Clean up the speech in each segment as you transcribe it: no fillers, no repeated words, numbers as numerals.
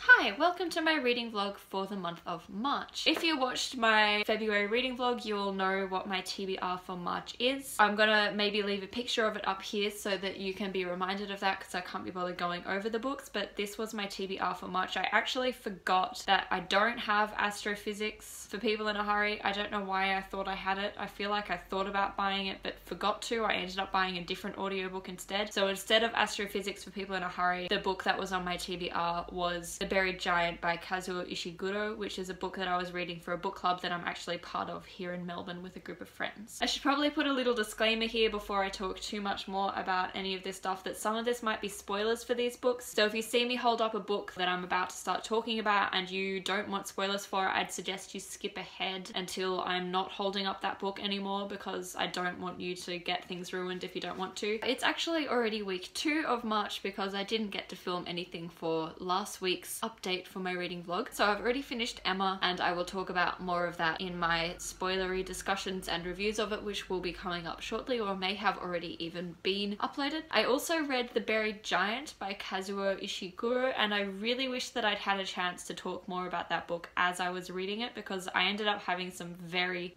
Hi, welcome to my reading vlog for the month of March. If you watched my February reading vlog, you will know what my TBR for March is. I'm gonna maybe leave a picture of it up here so that you can be reminded of that because I can't be bothered going over the books, but this was my TBR for March. I actually forgot that I don't have astrophysics for people in a hurry. I don't know why I thought I had it. I feel like I thought about buying it but forgot to. I ended up buying a different audiobook instead. So instead of astrophysics for people in a hurry, the book that was on my TBR was The Buried Giant by Kazuo Ishiguro, which is a book that I was reading for a book club that I'm actually part of here in Melbourne with a group of friends. I should probably put a little disclaimer here before I talk too much more about any of this stuff that some of this might be spoilers for these books. So if you see me hold up a book that I'm about to start talking about and you don't want spoilers for it, I'd suggest you skip ahead until I'm not holding up that book anymore because I don't want you to get things ruined if you don't want to. It's actually already week 2 of March because I didn't get to film anything for last week's update for my reading vlog. So I've already finished Emma and I will talk about more of that in my spoilery discussions and reviews of it, which will be coming up shortly or may have already even been uploaded. I also read The Buried Giant by Kazuo Ishiguro and I really wish that I'd had a chance to talk more about that book as I was reading it because I ended up having some very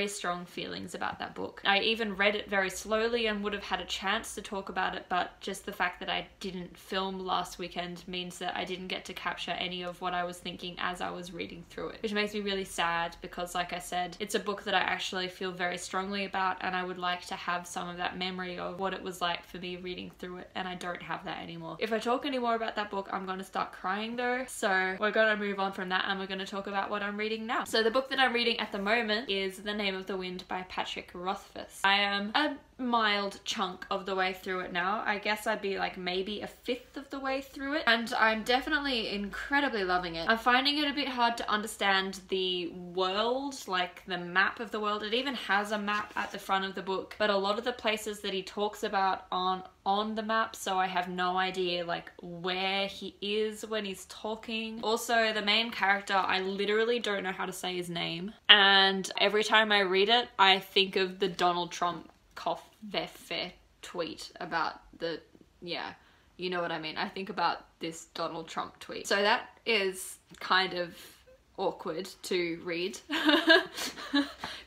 strong feelings about that book. I even read it very slowly and would have had a chance to talk about it, but just the fact that I didn't film last weekend means that I didn't get to capture any of what I was thinking as I was reading through it, which makes me really sad because, like I said, it's a book that I actually feel very strongly about and I would like to have some of that memory of what it was like for me reading through it, and I don't have that anymore. If I talk any more about that book, I'm going to start crying though, so we're going to move on from that and we're going to talk about what I'm reading now. So the book that I'm reading at the moment is The Name of the Wind by Patrick Rothfuss. I am a mild chunk of the way through it now. I guess I'd be like maybe a fifth of the way through it, and I'm definitely incredibly loving it. I'm finding it a bit hard to understand the world, like the map of the world. It even has a map at the front of the book, but a lot of the places that he talks about aren't on the map, so I have no idea like where he is when he's talking. Also, the main character, I literally don't know how to say his name, and every time I read it I think of the Donald Trump cough vefe tweet about the, yeah, you know what I mean. I think about this Donald Trump tweet. So that is kind of awkward to read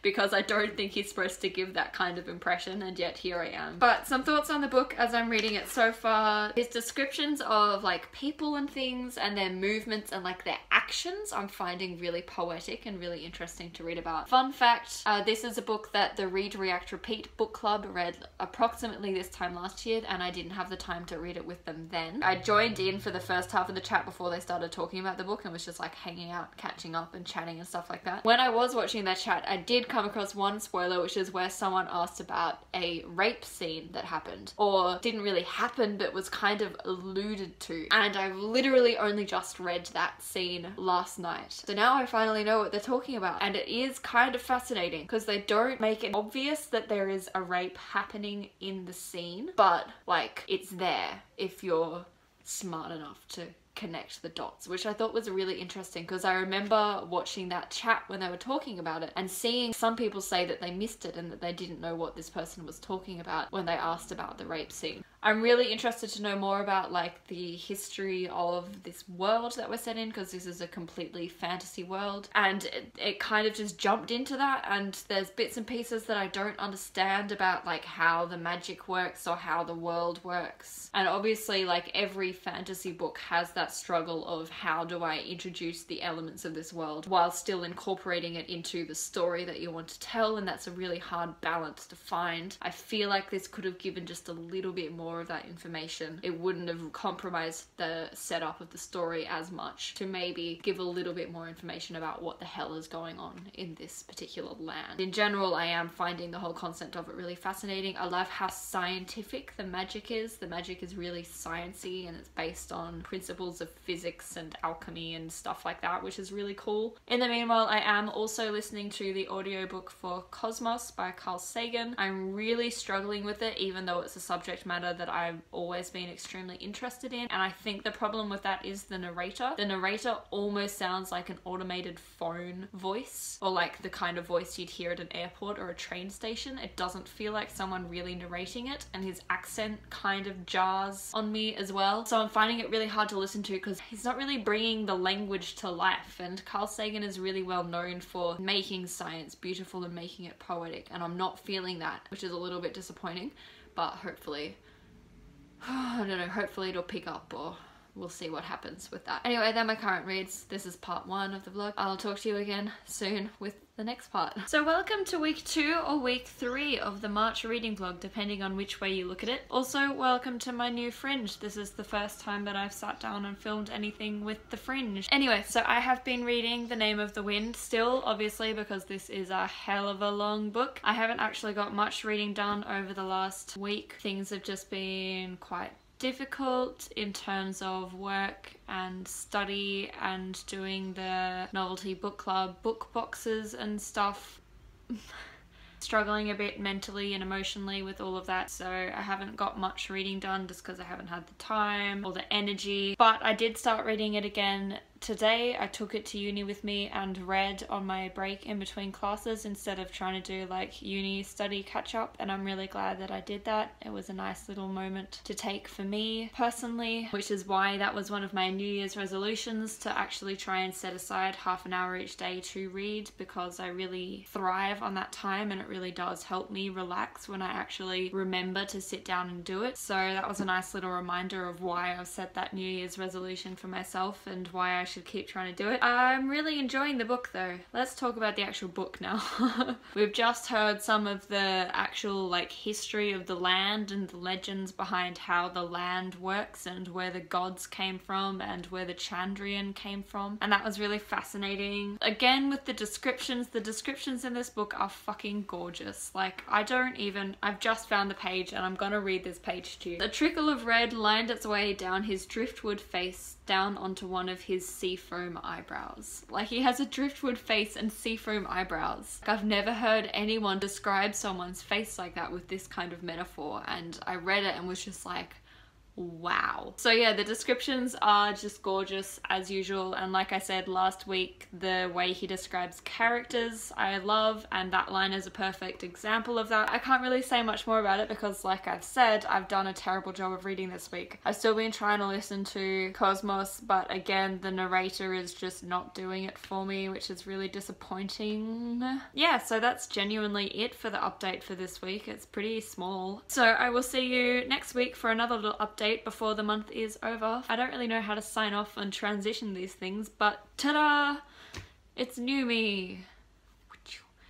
because I don't think he's supposed to give that kind of impression, and yet here I am. But some thoughts on the book as I'm reading it so far. His descriptions of like people and things and their movements and like their actions I'm finding really poetic and really interesting to read about. Fun fact, this is a book that the Read, React, Repeat book club read approximately this time last year and I didn't have the time to read it with them then. I joined in for the first half of the chat before they started talking about the book and was just like hanging out, catching up and chatting and stuff like that. When I was watching that chat, I did come across one spoiler, which is where someone asked about a rape scene that happened, or didn't really happen but was kind of alluded to, and I've literally only just read that scene last night. So now I finally know what they're talking about, and it is kind of fascinating because they don't make it obvious that there is a rape happening in the scene, but like it's there if you're smart enough to connect the dots, which I thought was really interesting because I remember watching that chat when they were talking about it and seeing some people say that they missed it and that they didn't know what this person was talking about when they asked about the rape scene. I'm really interested to know more about like the history of this world that we're set in, because this is a completely fantasy world and it kind of just jumped into that, and there's bits and pieces that I don't understand about like how the magic works or how the world works. And obviously like every fantasy book has that struggle of how do I introduce the elements of this world while still incorporating it into the story that you want to tell, and that's a really hard balance to find. I feel like this could have given just a little bit more of that information. It wouldn't have compromised the setup of the story as much to maybe give a little bit more information about what the hell is going on in this particular land. In general, I am finding the whole concept of it really fascinating. I love how scientific the magic is. The magic is really sciencey and it's based on principles of physics and alchemy and stuff like that, which is really cool. In the meanwhile, I am also listening to the audiobook for Cosmos by Carl Sagan. I'm really struggling with it, even though it's a subject matter that I've always been extremely interested in, and I think the problem with that is the narrator. The narrator almost sounds like an automated phone voice, or like the kind of voice you'd hear at an airport or a train station. It doesn't feel like someone really narrating it, and his accent kind of jars on me as well. So I'm finding it really hard to listen to because he's not really bringing the language to life, and Carl Sagan is really well known for making science beautiful and making it poetic, and I'm not feeling that, which is a little bit disappointing, but hopefully, I don't know, hopefully it'll pick up, or we'll see what happens with that. Anyway, they're my current reads. This is part 1 of the vlog. I'll talk to you again soon with the next part. So welcome to week 2 or week 3 of the March reading vlog, depending on which way you look at it. Also, welcome to my new fringe. This is the first time that I've sat down and filmed anything with the fringe. Anyway, so I have been reading The Name of the Wind still, obviously, because this is a hell of a long book. I haven't actually got much reading done over the last week. Things have just been quite difficult in terms of work and study and doing the novelty book club book boxes and stuff. Struggling a bit mentally and emotionally with all of that, so I haven't got much reading done just because I haven't had the time or the energy. But I did start reading it again today. I took it to uni with me and read on my break in between classes instead of trying to do like uni study catch up, and I'm really glad that I did that. It was a nice little moment to take for me personally, which is why that was one of my New Year's resolutions, to actually try and set aside half an hour each day to read, because I really thrive on that time and it really does help me relax when I actually remember to sit down and do it. So that was a nice little reminder of why I've set that New Year's resolution for myself and why I should keep trying to do it. I'm really enjoying the book though. Let's talk about the actual book now. We've just heard some of the actual like history of the land and the legends behind how the land works and where the gods came from and where the Chandrian came from, and that was really fascinating. Again, with the descriptions in this book are fucking gorgeous. Like, I've just found the page and I'm gonna read this page to you. A trickle of red lined its way down his driftwood face, down onto one of his seafoam eyebrows. Like, he has a driftwood face and seafoam eyebrows. Like, I've never heard anyone describe someone's face like that with this kind of metaphor, and I read it and was just like, wow. So yeah, the descriptions are just gorgeous as usual, and like I said last week, the way he describes characters I love, and that line is a perfect example of that. I can't really say much more about it because, like I've said, I've done a terrible job of reading this week. I've still been trying to listen to Cosmos, but again, the narrator is just not doing it for me, which is really disappointing. Yeah, so that's genuinely it for the update for this week. It's pretty small. So I will see you next week for another little update before the month is over. I don't really know how to sign off and transition these things, but ta-da! It's new me!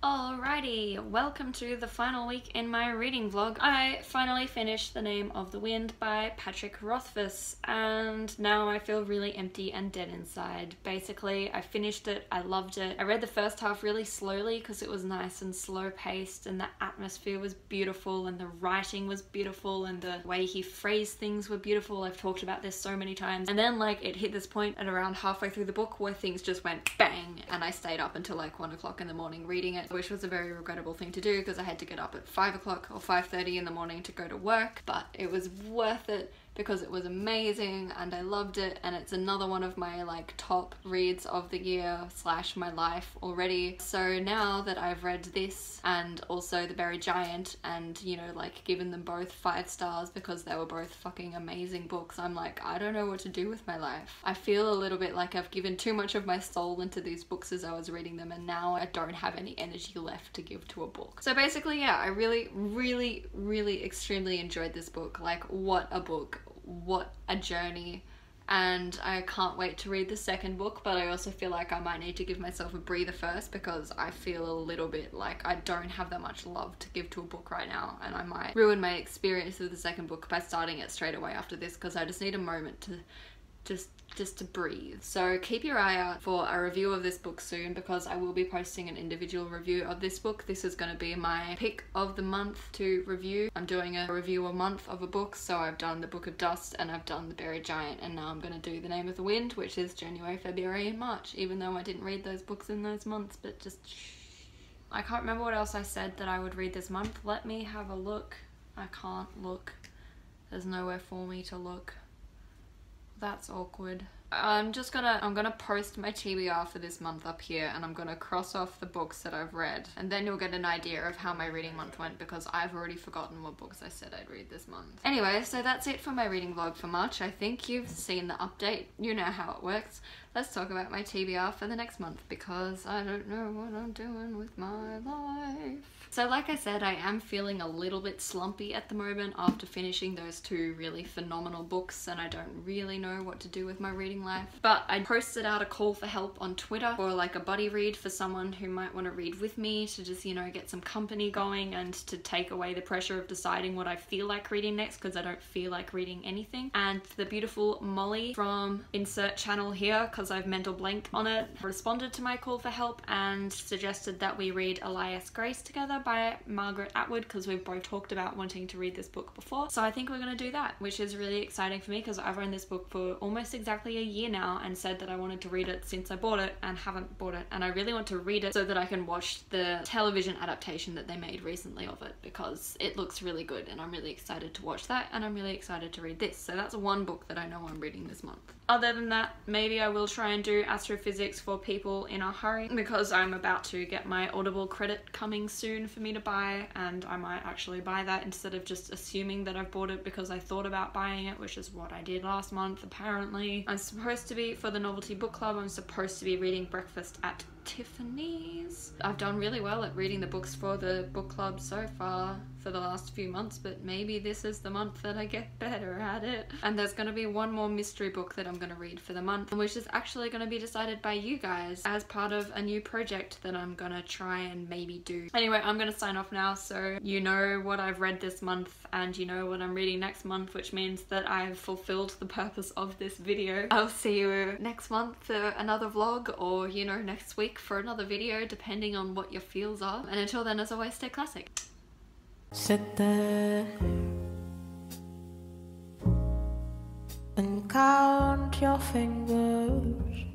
Alrighty, welcome to the final week in my reading vlog. I finally finished The Name of the Wind by Patrick Rothfuss, and now I feel really empty and dead inside. Basically, I finished it, I loved it. I read the first half really slowly because it was nice and slow paced, and the atmosphere was beautiful, and the writing was beautiful, and the way he phrased things were beautiful. I've talked about this so many times. And then like it hit this point at around halfway through the book where things just went bang, and I stayed up until like 1 o'clock in the morning reading it, which was a very regrettable thing to do because I had to get up at 5 o'clock or 5:30 in the morning to go to work, but it was worth it because it was amazing and I loved it, and it's another one of my like top reads of the year / my life already. So now that I've read this and also The Buried Giant, and you know, like given them both 5 stars because they were both fucking amazing books, I'm like, I don't know what to do with my life. I feel a little bit like I've given too much of my soul into these books as I was reading them, and now I don't have any energy left to give to a book. So basically, yeah, I really extremely enjoyed this book. Like, what a book. What a journey, and I can't wait to read the second book, but I also feel like I might need to give myself a breather first because I feel a little bit like I don't have that much love to give to a book right now, and I might ruin my experience of the second book by starting it straight away after this because I just need a moment to just to breathe. So keep your eye out for a review of this book soon because I will be posting an individual review of this book. This is going to be my pick of the month to review. I'm doing a review a month of a book, so I've done The Book of Dust and I've done The Buried Giant, and now I'm going to do The Name of the Wind, which is January, February and March, even though I didn't read those books in those months, but just shh. I can't remember what else I said that I would read this month. Let me have a look. I can't look. There's nowhere for me to look. That's awkward. I'm gonna post my TBR for this month up here, and I'm gonna cross off the books that I've read, and then you'll get an idea of how my reading month went, because I've already forgotten what books I said I'd read this month. Anyway, so that's it for my reading vlog for March. I think you've seen the update. You know how it works. Let's talk about my TBR for the next month, because I don't know what I'm doing with my life. So like I said, I am feeling a little bit slumpy at the moment after finishing those 2 really phenomenal books, and I don't really know what to do with my reading life. But I posted out a call for help on Twitter for like a buddy read for someone who might want to read with me to just, you know, get some company going and to take away the pressure of deciding what I feel like reading next, because I don't feel like reading anything. And the beautiful Molly from insert channel here, because I've mental blanked on it, responded to my call for help and suggested that we read Elias Grace together by Margaret Atwood, because we've both talked about wanting to read this book before. So I think we're going to do that, which is really exciting for me, because I've owned this book for almost exactly a year now and said that I wanted to read it since I bought it and haven't bought it, and I really want to read it so that I can watch the television adaptation that they made recently of it, because it looks really good and I'm really excited to watch that, and I'm really excited to read this. So that's one book that I know I'm reading this month. Other than that, maybe I will try and do Astrophysics for People in a Hurry, because I'm about to get my Audible credit coming soon for me to buy, and I might actually buy that instead of just assuming that I've bought it because I thought about buying it, which is what I did last month apparently. I'm supposed to be, for the Novelty Book Club, I'm supposed to be reading Breakfast at Tiffany's. I've done really well at reading the books for the book club so far for the last few months, but maybe this is the month that I get better at it. And there's going to be one more mystery book that I'm going to read for the month, which is actually going to be decided by you guys as part of a new project that I'm going to try and maybe do. Anyway, I'm going to sign off now, so you know what I've read this month and you know what I'm reading next month, which means that I've fulfilled the purpose of this video. I'll see you next month for another vlog, or you know, next week for another video, depending on what your feels are. And until then, as always, stay classic. Sit there and count your fingers.